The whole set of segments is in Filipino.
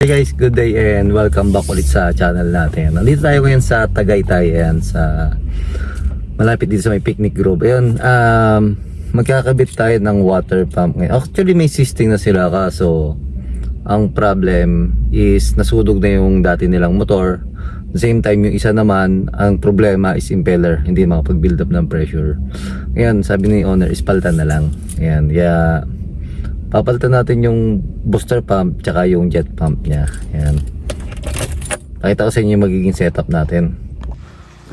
Hey guys, good day and welcome back ulit sa channel natin. Nandito tayo ngayon sa Tagaytay, ayan, sa malapit dito sa may picnic grove. Ayun, magkakabit tayo ng water pump ngayon. Actually may system na sila, kaso ang problem is nasudog na yung dati nilang motor. At the same time, yung isa naman, ang problema is impeller, hindi makapag-build up ng pressure. Ngayon, sabi ni owner, ispaltan na lang. Ayan, kaya papalitan natin yung booster pump tsaka yung jet pump niya. Ayan. Pakita ko sa inyo yung magiging setup natin.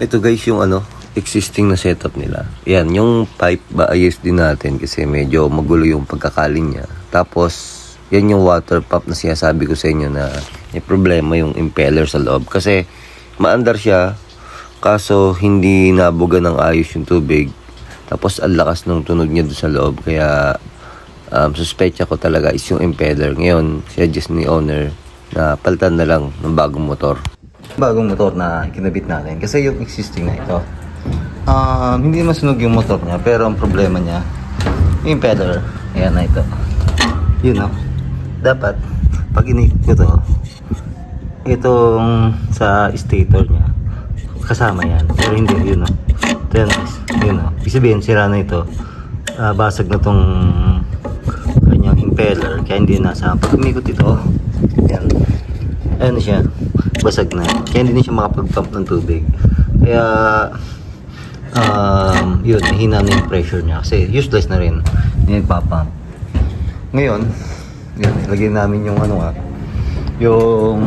Ito guys yung existing na setup nila. Ayan, yung pipe ba ayos din natin kasi medyo magulo yung pagkakalin niya. Tapos, yan yung water pump na sinasabi ko sa inyo na may problema yung impeller sa loob. Kasi maandar siya, kaso hindi nabuga ng ayos yung tubig. Tapos ang lakas ng tunog niya doon sa loob. Kaya suspecha ko talaga is yung impeller. Ngayon, suggest ni owner na palitan na lang ng bagong motor. Bagong motor na kinabit natin. Kasi yung existing na ito, hindi masunog yung motor niya. Pero ang problema niya, yung impeller. Ayan na ito. Yun o. Dapat, pag inikot ko to, itong sa stator niya, kasama yan. Pero hindi, yun o. Ito yan guys. Yun o. Ibig sabihin, sira na ito. Basag na tong kanyang impeller, kaya hindi nasa. Pag umikot ito, yan, ayan na siya, basag na, kaya hindi na siya makapag-pump ng tubig. Kaya yun, hina na yung pressure niya kasi useless na rin, hindi nagpapump. Ngayon yun, ilagay namin yung yung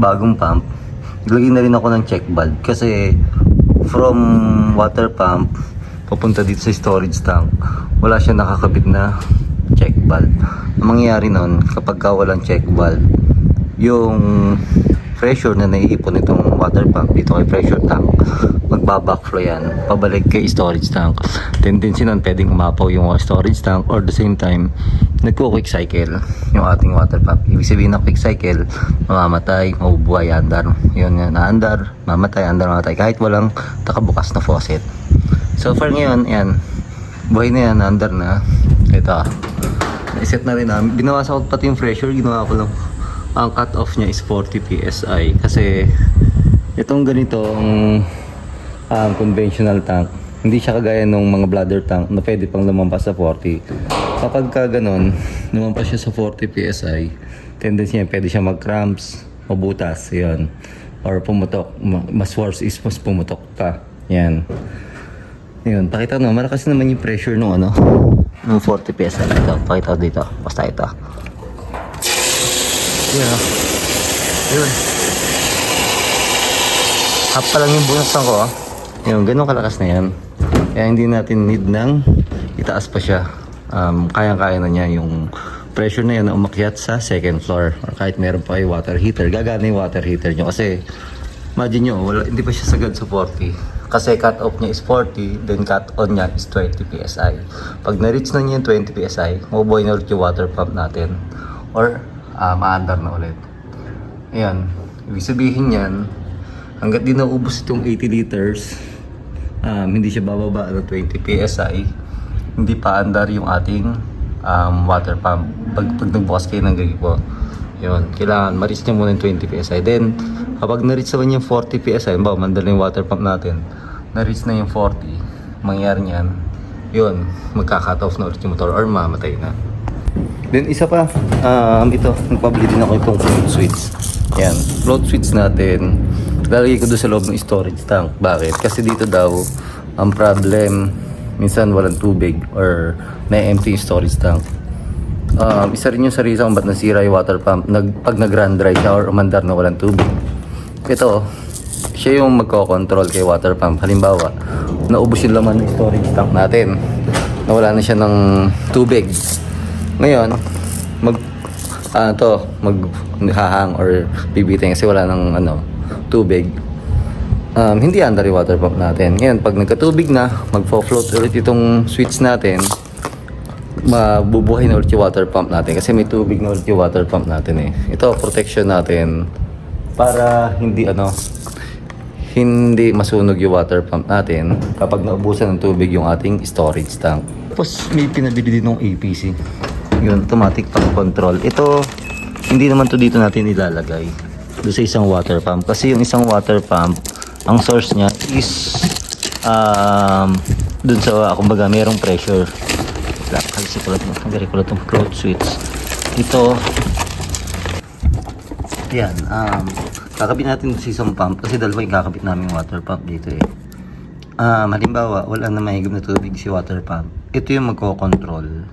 bagong pump. Ilagay na rin ako ng check valve kasi from water pump papunta dito sa storage tank, wala siya nakakabit na check valve. Ang mangyayari nun, kapag walang check valve, yung pressure na naiipon itong water pump dito kay pressure tank, magbabackflow yan, pabalik kay storage tank. Tendency nun, pwedeng umapaw yung storage tank or the same time, nagko-quick cycle yung ating water pump. Ibig sabihin ng quick cycle, mamamatay, mabubuhay, andar. Yun nga, naandar, mamatay, andar, mamatay, kahit walang nakabukas na faucet. So far ngayon, yan, buhay na yan, under na. Ito, iset na rin namin. Binawasan ko pati yung pressure, ginawa ko lang. Ang cut off niya is 40 PSI. Kasi, itong ganitong conventional tank, hindi siya kagaya ng mga bladder tank na pwede pang lumampas sa 40. Kapag ka ganun, lumampas siya sa 40 PSI, tendency niya, pwede siya mag-cramps, mabutas, yun. Or pumutok. Mas worse is mas pumutok pa. Yan. Yun, pakita no, malakas naman yung pressure nung ng 40 PSI. Ito, pakita ko dito. Basta ito. Yun o. Yun. Half pa lang yung bunuksan ko. Yun, ganun kalakas na yan. Kaya hindi natin need ng itaas pa siya. Kayang-kaya na niya yung pressure na yan na umakyat sa second floor. Or kahit meron pa kayo water heater, gagana yung water heater nyo. Kasi, imagine nyo, hindi pa siya sagad sa 40. Kasi cut off niya is 40, then cut on niya is 20 PSI. Pag na-reach na niya yung 20 PSI, mabubuhay na ulit yung water pump natin. Or, maandar na ulit. Ayan. Ibig sabihin yan, hanggat di naubos itong 80 liters, hindi siya bababa ng 20 PSI, hindi pa andar yung ating water pump. Pag nagbukas kayo ng gripo, yun, kailangan ma-reach niya muna yung 20 PSI. Then, kapag na-reach naman yung 40 PSI, mandala yung water pump natin, na-reach na yung 40, mangyari niyan, yun, magka-cut off na ulit yung motor or mamatay na. Then, isa pa, ito, nagpabili din ako itong float switch. Yan, float switch natin, lalagay ko doon sa loob ng storage tank. Bakit? Kasi dito daw, ang problem, minsan walang tubig or na-empty yung storage tank. Isa rin yung sa reason kung ba't nasira yung water pump pag nag-run dry siya or umandar na walang tubig. Ito, siya yung magko-control kay water pump. Halimbawa, naubos yung laman ng storage tank natin, nawala na siya ng tubig. Ngayon, maghahang or bibitin kasi wala ng tubig. Hindi under yung water pump natin. Ngayon, pag nagkatubig na, magfo-float ulit itong switch natin, mabubuhay na ulit yung water pump natin kasi may tubig na ulit yung water pump natin eh. Ito, protection natin para hindi masunog yung water pump natin kapag naubusan ng tubig yung ating storage tank. Tapos may pinabili din ng APC. Yun, automatic pang control. Ito, hindi naman to dito natin ilalagay. Doon sa isang water pump. Kasi yung isang water pump, ang source niya is doon sa, kumbaga, mayroong pressure. Kasi ko lang itong float switch. Ito, yan, kakabit natin sa isang pump kasi dalawa yung kakabit namin water pump dito eh. Halimbawa, wala na mahigop na tubig si water pump. Ito yung magko-control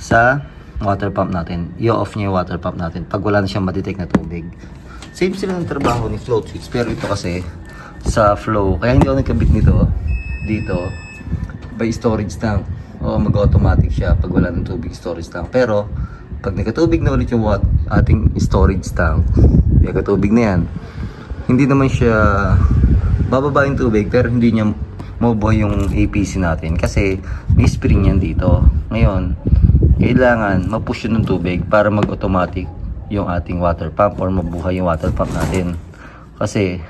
sa water pump natin. I-off niya yung water pump natin pag wala na siyang madetect na tubig. Same sila ng trabaho ni float switch, pero ito kasi sa flow. Kaya hindi ako nagkabit nito dito by storage tank. O mag-automatic siya pag wala ng tubig storage tank. Pero pag nagkatubig na ulit yung ating storage tank, nagkatubig na yan, hindi naman siya bababa yung tubig, pero hindi niya mabuhay yung APC natin kasi may spring yan dito. Ngayon, kailangan mapush yun ng tubig para mag-automatic yung ating water pump or mabuhay yung water pump natin. Kasi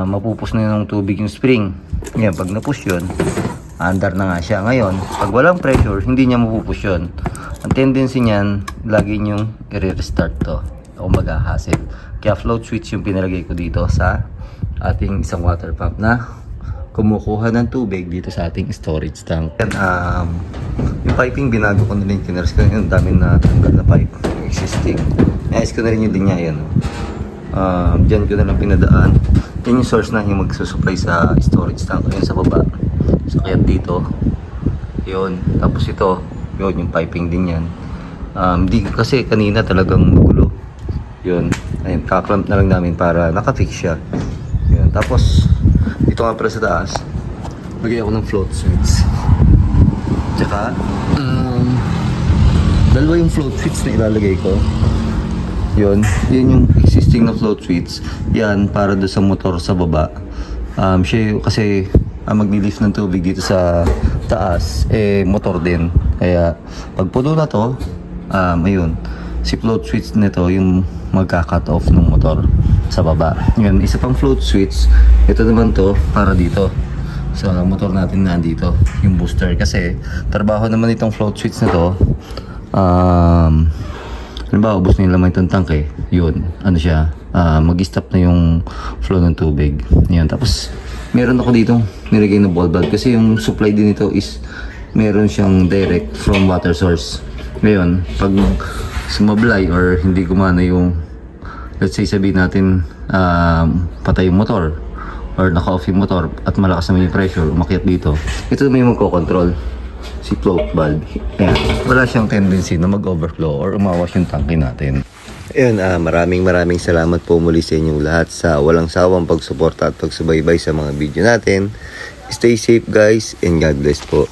mapupus na yung tubig yung spring. Ngayon, pag napush yun, andar na nga siya. Ngayon, pag walang pressure, hindi niya mapupush yun. Ang tendency niyan, lagi niyong i-restart to o mag-hassle. Kaya float switch yung pinalagay ko dito sa ating isang water pump na kumukuha ng tubig dito sa ating storage tank. And, yung piping, binago ko na rin, kiners ko yung dami na tanggal na pipe existing. Ayos ko na rin yung linya yan. Diyan ko na lang pinadaan. Yan yung source na yung magsusupply sa storage tank. Ayun sa baba. So, kaya dito. Yun. Tapos ito. Yun, yung piping din yan. Di kasi kanina talagang magulo. Yun. Ayun, kaklamp na lang namin para nakafix siya. Yun. Tapos, dito nga pala sa taas, lagay ako ng float switch. Tsaka, dalawa yung float switch na ilalagay ko. Yun yung existing na float switch. Yan, para doon sa motor sa baba. Siya kasi maglilift ng tubig dito sa taas, motor din. Kaya, pag puno na to, ayun, si float switch nito yung magka-cut off ng motor sa baba. Yan, isa pang float switch. Ito naman to, para dito. Sa motor natin na dito, yung booster. Kasi, trabaho naman itong float switch na to. Halimbawa, ubos na yung laman itong tank eh. Yun, ano siya, mag-stop na yung flow ng tubig. Yan, tapos, meron ako dito nilagay na ball valve. Kasi yung supply din ito is, meron siyang direct from water source. Ngayon, pag sumablay or hindi gumana yung, let's say sabihin natin patay yung motor or naka-off yung motor at malakas naman yung pressure, umakyat dito, ito may magko-control, si float valve. Ayan, wala siyang tendency na mag-overflow or umawas yung tanke natin. Ayun, maraming salamat po muli sa inyong lahat sa walang sawang pagsuporta at pagsubaybay sa mga video natin. Stay safe guys and God bless po.